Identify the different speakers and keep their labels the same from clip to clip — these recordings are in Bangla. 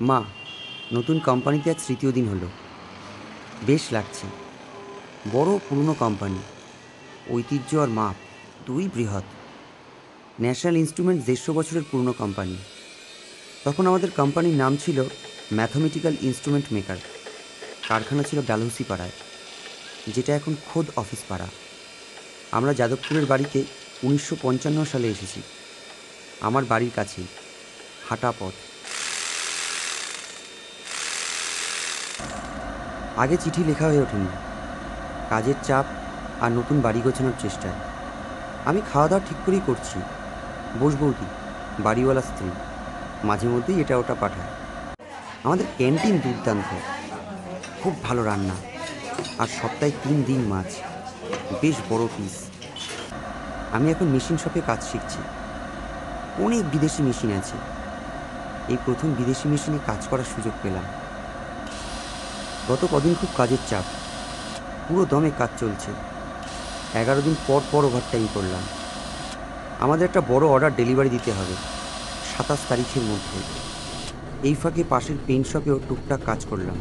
Speaker 1: মা, নতুন কোম্পানিতে আজ তৃতীয় দিন হলো। বেশ লাগছে। বড় পুরনো কোম্পানি, ঐতিহ্য আর মাপ দুই বৃহৎ। ন্যাশনাল ইনস্ট্রুমেন্ট ১৫০ বছরের পুরনো কোম্পানি। তখন আমাদের কোম্পানির নাম ছিল ম্যাথমেটিক্যাল ইনস্ট্রুমেন্ট মেকার। কারখানা ছিল ডালহৌসি পাড়ায়, যেটা এখন খোদ অফিস পাড়া। আমরা যাদবপুরের বাড়িতে ১৯৫৫ সালে এসেছি। আমার বাড়ির কাছেই, হাঁটা পথ। আগে চিঠি লেখা হয়ে ওঠেনি, কাজের চাপ আর নতুন বাড়ি গোছানোর চেষ্টায়। আমি খাওয়া দাওয়া ঠিক করেই করছি। বসবৌদি, বাড়িওয়ালা স্ত্রী, মাঝে মধ্যেই এটা ওটা পাঠায়। আমাদের ক্যান্টিন দুর্দান্ত, খুব ভালো রান্না, আর সপ্তাহে ৩ দিন মাছ, বেশ বড় পিস। আমি এখন মেশিন শপে কাজ শিখছি। অনেক বিদেশি মেশিন আছে। এই প্রথম বিদেশি মেশিনে কাজ করার সুযোগ পেলাম। গত কদিন খুব কাজের চাপ, পুরো দমে কাজ চলছে। ১১ দিন পর পর ওভারটাইম করলাম। আমাদের একটা বড় অর্ডার ডেলিভারি দিতে হবে ২৭ তারিখের মধ্যে। এই ফাঁকে পাশের পেইন্ট শপেও টুকটাক কাজ করলাম।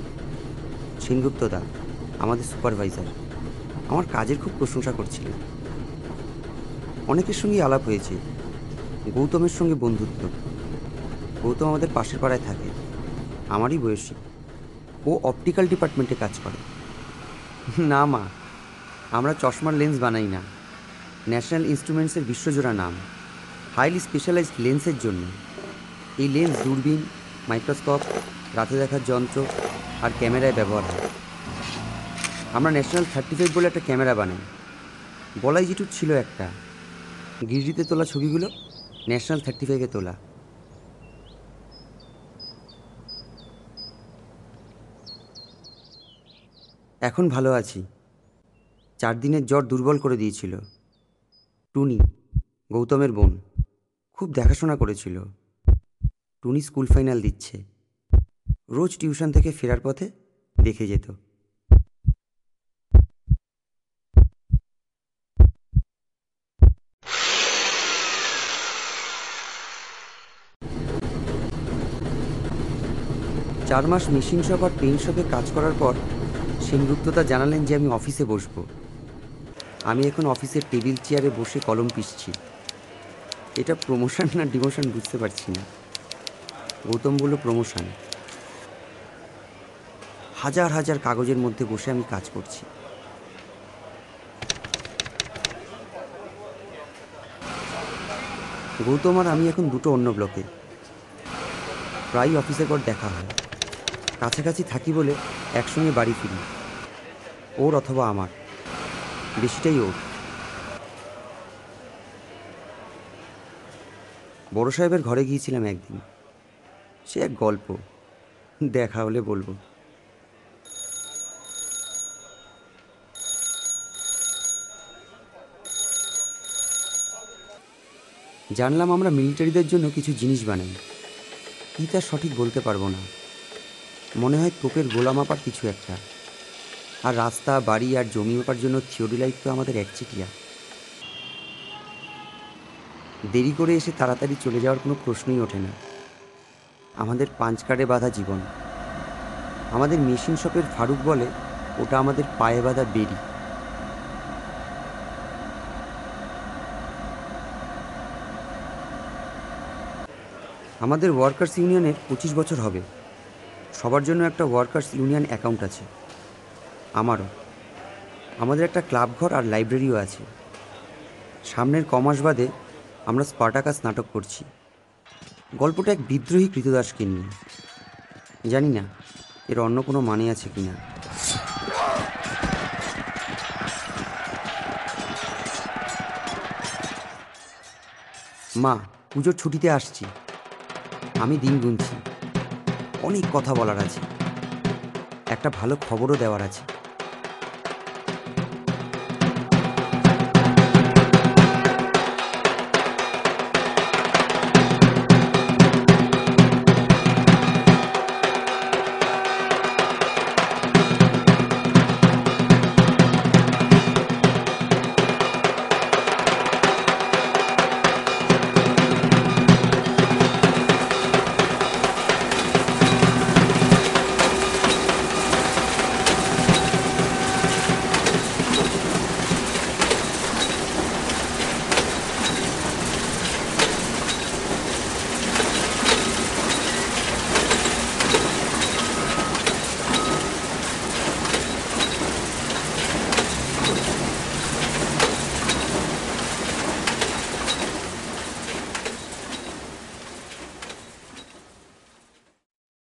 Speaker 1: সেনগুপ্তদা, আমাদের সুপারভাইজার, আমার কাজের খুব প্রশংসা করছিলেন। অনেকের সঙ্গেই আলাপ হয়েছে। গৌতমের সঙ্গে বন্ধুত্ব। গৌতম আমাদের পাশের পাড়ায় থাকে, আমারই বয়সী। ও অপটিক্যাল ডিপার্টমেন্টে কাজ করে। না মা, আমরা চশমার লেন্স বানাই না। ন্যাশনাল ইনস্ট্রুমেন্টসের বিশ্বজোড়া নাম, হাইলি স্পেশালাইজড লেন্সের জন্য। এই লেন্স দূরবীন, মাইক্রোস্কোপ, রাতে দেখার যন্ত্র আর ক্যামেরায় ব্যবহার হয়। আমরা ন্যাশনাল 35 বলে একটা ক্যামেরা বানাই। বলাই জিটুর ছিল একটা। গিরিডিতে তোলা ছবিগুলো ন্যাশনাল 35-এ তোলা। এখন ভালো আছি। 4 দিনের জ্বর দুর্বল করে দিয়েছিল। টুনি, গৌতমের বোন, খুব দেখাশোনা করেছিল। টুনি স্কুল ফাইনাল দিচ্ছে। রোজ টিউশন থেকে ফেরার পথে দেখে যেত। চার মাস মেশিন শপ আর পেইন্ট শপে কাজ করার পর সেনগুপ্তদা জানালেন যে আমি অফিসে বসবো। আমি এখন অফিসের টেবিল চেয়ারে বসে কলম পিষছি। এটা প্রমোশন না ডিমোশন বুঝতে পারছি না। গৌতম বলল প্রমোশন। হাজার হাজার কাগজের মধ্যে বসে আমি কাজ করছি। গৌতম আর আমি এখন দুটো অন্য ব্লকে। প্রায় অফিসের পর দেখা হয়। কাছাকাছি থাকি বলে একসঙ্গে বাড়ি ফিরি। ওর অথবা আমার, বেশিটাই ওর। বড় সাহেবের ঘরে গিয়েছিলাম একদিন। সে এক গল্প, দেখা হলে বলবো। জানলাম আমরা মিলিটারিদের জন্য কিছু জিনিস বানাই। কী তা সঠিক বলতে পারবো না। মনে হয় তোপের গোলা মাপার কিছু একটা। আর রাস্তা, বাড়ি আর জমি মাপার জন্য থিওরিলাইট তো আমাদের একচেটিয়া। দেরি করে এসে তাড়াতাড়ি চলে যাওয়ার কোনো প্রশ্নই ওঠে না। আমাদের পাঁচ কার্ডে বাঁধা জীবন। আমাদের মেশিন শপের ফারুক বলে ওটা আমাদের পায়ে বাঁধা বেড়ি। আমাদের ওয়ার্কার্স ইউনিয়নের 25 বছর হবে। সবার জন্য একটা ওয়ার্কার্স ইউনিয়ন অ্যাকাউন্ট আছে, আমারও। আমাদের একটা ক্লাব ঘর আর লাইব্রেরিও আছে। সামনের কমাস বাদে আমরা স্পার্টাকাস নাটক করছি। গল্পটা এক বিদ্রোহী কৃতদাসকে নিয়ে। জানি না এর অন্য কোনো মানে আছে কিনা। মা, পুজোর ছুটিতে আসছি। আমি দিন গুনছি। অনেক কথা বলার আছে, একটা ভালো খবরও দেওয়ার আছে।